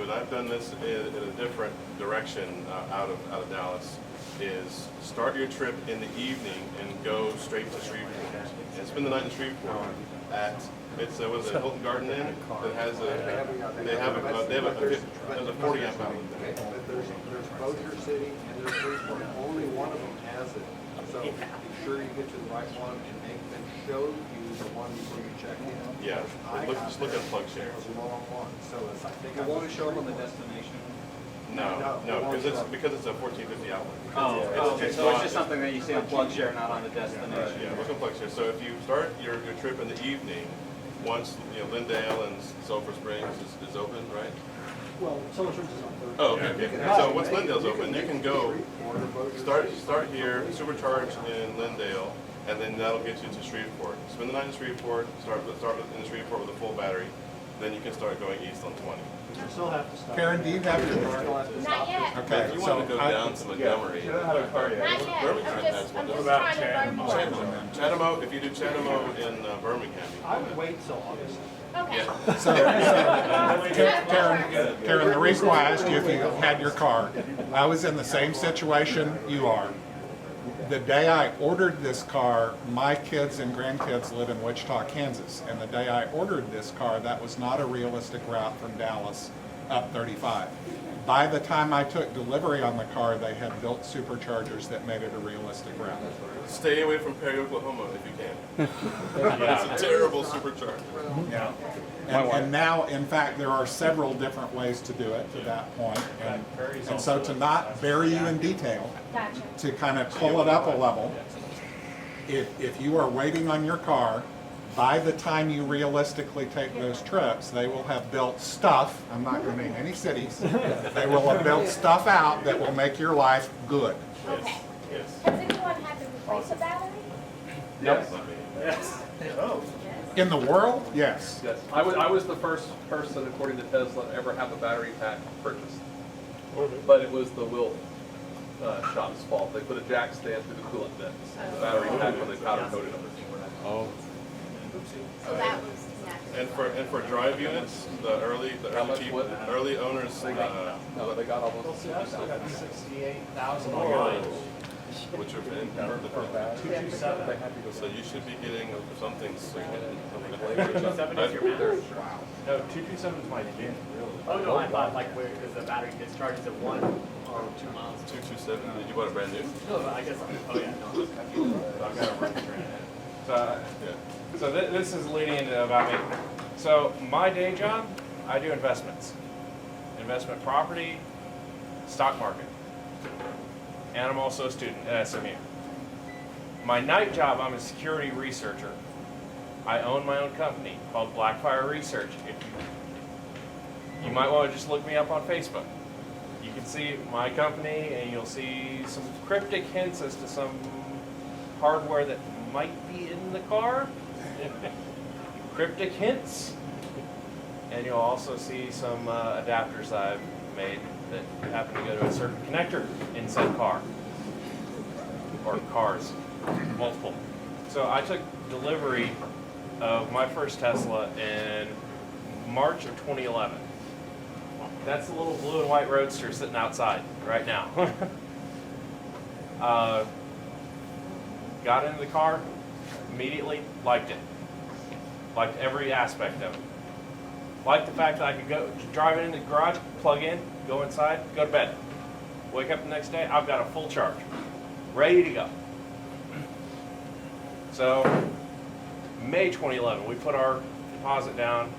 but I've done this in a different direction out of Dallas. Is start your trip in the evening and go straight to Shreveport and spend the night in Shreveport at it's what is it, Hilton Garden Inn that has there's a 40 amp outlet. There's Bossier City and there's Shreveport. Only one of them has it. So be sure you get to the right one and make them show you the one before you check in. Yeah, just look at plug share. It was a long one, so it's, I think It won't show them on the destination. No, because it's a 1450 outlet. Okay, so it's just something that you see on plug share, not on the destination. Yeah, look on plug share. So if you start your trip in the evening, once Lindale and Sulphur Springs is open, right? Well, Silver Springs is on Thursday. Oh, okay. So once Lindale's open, you can go start here, supercharge in Lindale, and then that'll get you to Shreveport. Spend the night in Shreveport. Start in Shreveport with a full battery. Then you can start going east on 20. You still have to stop. Karen, do you have your car? Not yet. Okay, If you so want to go down to Montgomery, Not yet. I'm just trying to learn more. Chatham, if you do Chatham in Birmingham, I would wait till August. Okay. Karen, the reason why I asked you if you had your car, I was in the same situation you are. The day I ordered this car, my kids and grandkids live in Wichita, Kansas, and the day I ordered this car, that was not a realistic route from Dallas up 35. By the time I took delivery on the car, they had built superchargers that made it a realistic route. stay away from Perry, Oklahoma if you can. It's a terrible supercharger. Yeah. And now, in fact, there are several different ways to do it to that point. And so to not bury you in detail, Gotcha. to kind of pull it up a level, if you are waiting on your car, by the time you realistically take those trips, they will have built stuff, I'm not going to name any cities, they will have built stuff out that will make your life good. Okay. Yes. Has anyone had to replace a battery? Yes. Yes. Oh. In the world, yes. Yes, I was the first person, according to Tesla, to ever have a battery pack purchased. But it was the Will shop's fault. They put a jack stand through the coolant vents. The battery pack when they powder coated them. Oh. So that was natural. And for drive units, the early owners. No, they got almost. See, I've still got 68,000 Which are in the 227. So you should be getting something soon. 227 is your max? No, 227 is my bin, really. Oh, no, I thought like where, because the battery discharges at 1 or 2 miles. 227. Did you want a brand new? No, but I guess, oh yeah, no. So I've got a run train. So this is leading into about me. So my day job, I do investments. Investment property, stock market. And I'm also a student at SMU. My night job, I'm a security researcher. I own my own company called Blackfire Research. You might want to just look me up on Facebook. You can see my company and you'll see some cryptic hints as to some hardware that might be in the car. Cryptic hints. And you'll also see some adapters I've made that happen to go to a certain connector in said car. Or cars. Multiple. So I took delivery of my first Tesla in March of 2011. That's the little blue and white Roadster sitting outside right now. Got into the car, immediately liked it. Liked every aspect of it. Liked the fact that I could go drive it in the garage, plug in, go inside, go to bed. Wake up the next day, I've got a full charge, ready to go. So, May 2011, we put our deposit down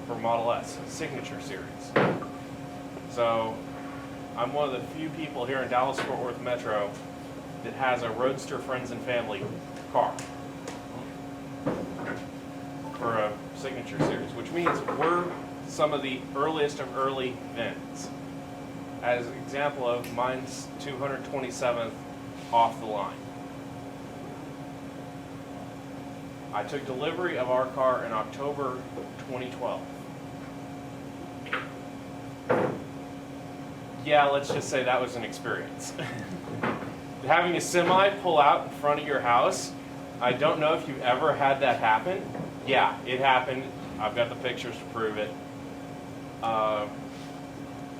for Model S, Signature Series. So, I'm one of the few people here in Dallas-Fort Worth Metro that has a Roadster Friends and Family car for a Signature Series, which means we're some of the earliest of early vents. As an example of mine's 227th off the line. I took delivery of our car in October 2012. Yeah, let's just say that was an experience. Having a semi pull out in front of your house, I don't know if you've ever had that happen. Yeah, it happened. I've got the pictures to prove it.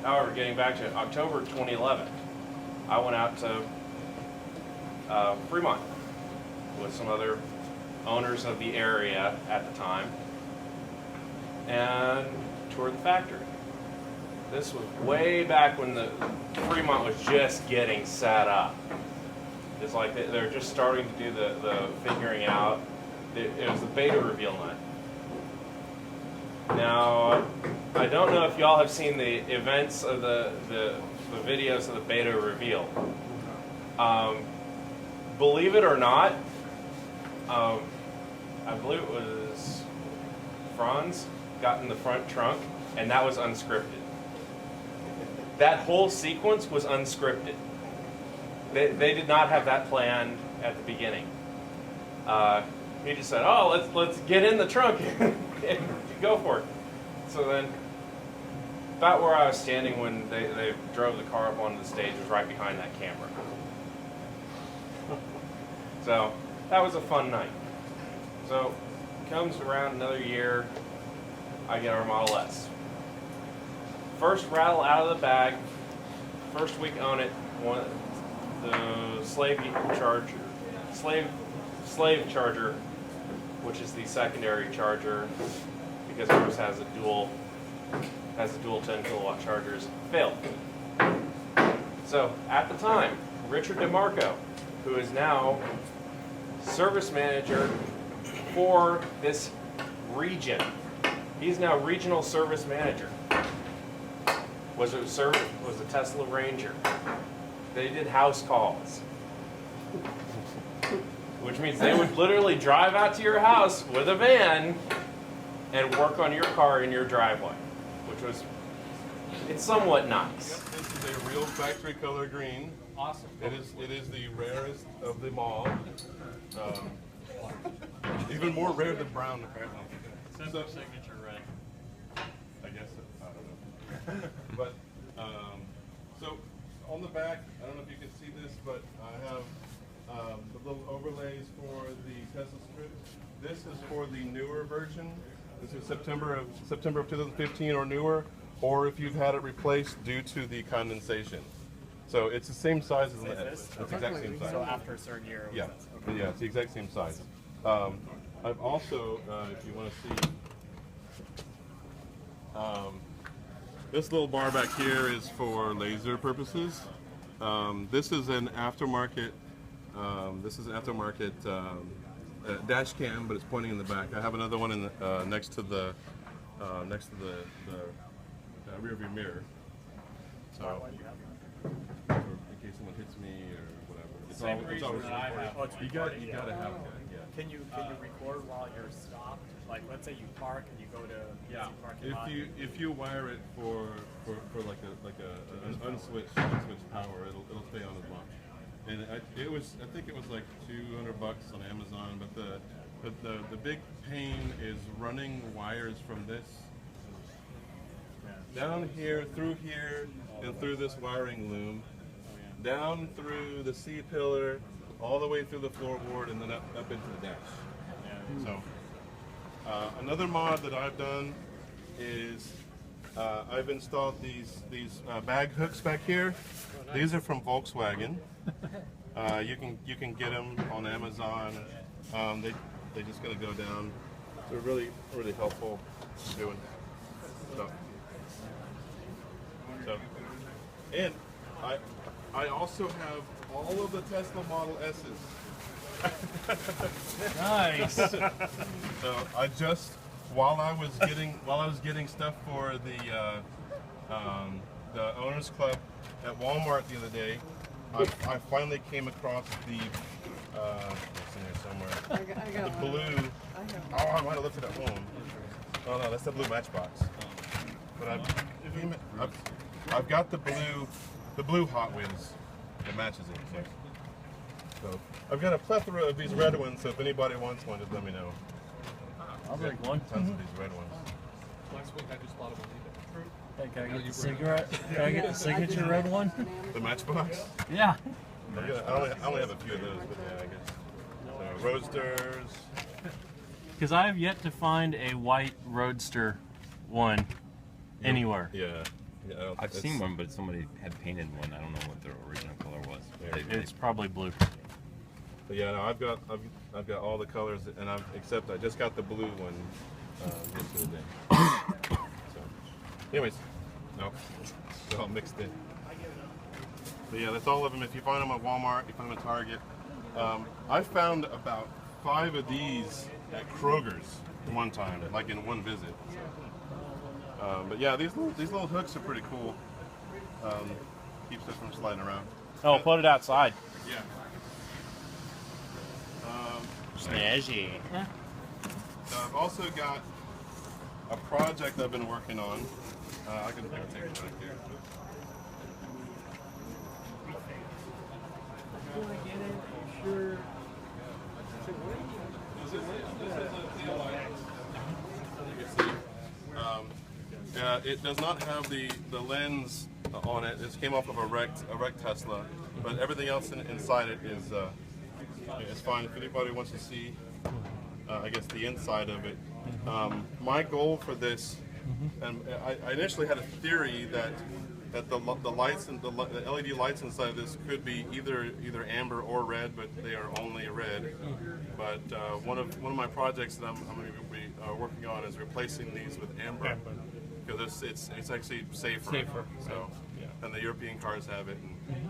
However, getting back to October 2011, I went out to Fremont with some other owners of the area at the time and toured the factory. This was way back when the Fremont was just getting set up. It's like they're just starting to do the figuring out. It was the beta reveal night. Now, I don't know if y'all have seen the events of the videos of the beta reveal. Believe it or not, I believe it was Franz got in the front trunk, and that was unscripted. That whole sequence was unscripted. They did not have that planned at the beginning. He just said, "Oh, let's get in the trunk and go for it." So then, about where I was standing when they drove the car up onto the stage was right behind that camera. So that was a fun night. So comes around another year, I get our Model S. First rattle out of the bag, first week on it, the slave charger, which is the secondary charger, because ours has a dual 10 kilowatt chargers, failed. So at the time, Richard DeMarco, who is now service manager for this region, he's now regional service manager, was a Tesla Ranger. They did house calls, which means they would literally drive out to your house with a van and work on your car in your driveway, which was, it's somewhat nice. Yep, this is a real factory color green. Awesome. It is the rarest of them all. Even more rare than brown, apparently. Simple signature red. I guess I don't know. But so on the back, I don't know if you can see this, but I have the little overlays for the Tesla strip. This is for the newer version. This is September of 2015 or newer, or if you've had it replaced due to the condensation. So it's the same size as the This? It's the exact same size. So after a certain year. Yeah, Okay. yeah, it's the exact same size. I've also, if you want to see, this little bar back here is for laser purposes. This is an aftermarket. Dash cam, but it's pointing in the back. I have another one in the, next to the rear view mirror. So, in case someone hits me or whatever. It's Same always reason that I have. You gotta have that. Yeah. Can you record while you're stopped? Like, let's say you park and you go to Yeah. parking lot. If you wire it for like an unswitched power, it'll stay on as long. And I think it was like $200 on Amazon. But the big pain is running wires from this down here, through here, and through this wiring loom, down through the C-pillar, all the way through the floorboard, and then up into the dash. So another mod that I've done is I've installed these bag hooks back here. These are from Volkswagen. You can get them on Amazon. They just gonna go down. They're really helpful doing stuff. So, and I also have all of the Tesla Model S's. Nice. So I just while I was getting stuff for the Owners Club at Walmart the other day, I finally came across the it's in here somewhere. The blue. Oh, I might have left it at home. Oh no, that's the blue Matchbox. But I've got the blue Hot Wheels that matches it. So I've got a plethora of these red ones. So if anybody wants one, just let me know. I'll take one. Tons of these red ones. Last week I just bought a bonita. Hey, can I get the cigarette? Can I get the signature red one? The Matchbox. Yeah. I only have a few of those, but yeah, I guess. So, Roadsters. Because I have yet to find a white Roadster one anywhere. Yeah, Yeah, I've seen one, but somebody had painted one. I don't know what their original color was. It's probably blue. But yeah, no, I've got all the colors, and except I just got the blue one yesterday. So, anyways, no, they're all mixed in. But yeah, that's all of them. If you find them at Walmart, you find them at Target. I found about 5 of these at Kroger's one time, like in one visit. But yeah, these little hooks are pretty cool. Keeps it from sliding around. Oh, put it outside. Yeah. Snazzy. I've also got a project I've been working on. I can take it back here. It does not have the lens on it. It came off of a wrecked Tesla, but everything else inside it is fine. If anybody wants to see, I guess the inside of it. My goal for this, and I initially had a theory that the lights and the LED lights inside of this could be either amber or red, but they are only red. But one of my projects that I'm going to be working on is replacing these with amber, because it's actually safer. So, and the European cars have it. And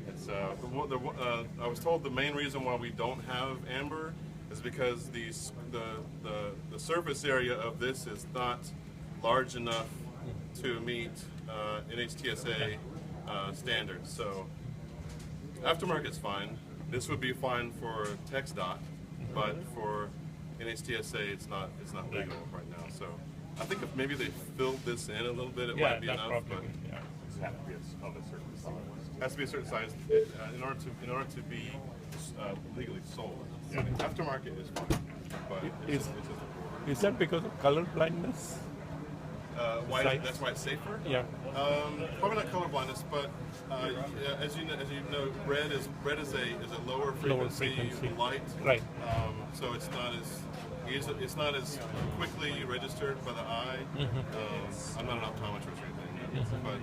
it's I was told the main reason why we don't have amber is because the surface area of this is not large enough to meet NHTSA standards. So aftermarket's fine. This would be fine for TxDOT, but for NHTSA it's not legal right now. So I think if maybe they filled this in a little bit, it might be enough. But It has to be of a certain size. has to be a certain size in order to be legally sold. So aftermarket is fine, but it's just a border. Is that because of color blindness? That's why it's safer. Yeah. Probably not color blindness, but as you know, red is a lower frequency light. Right. So it's not as quickly registered by the eye. I'm not an optometrist or anything, but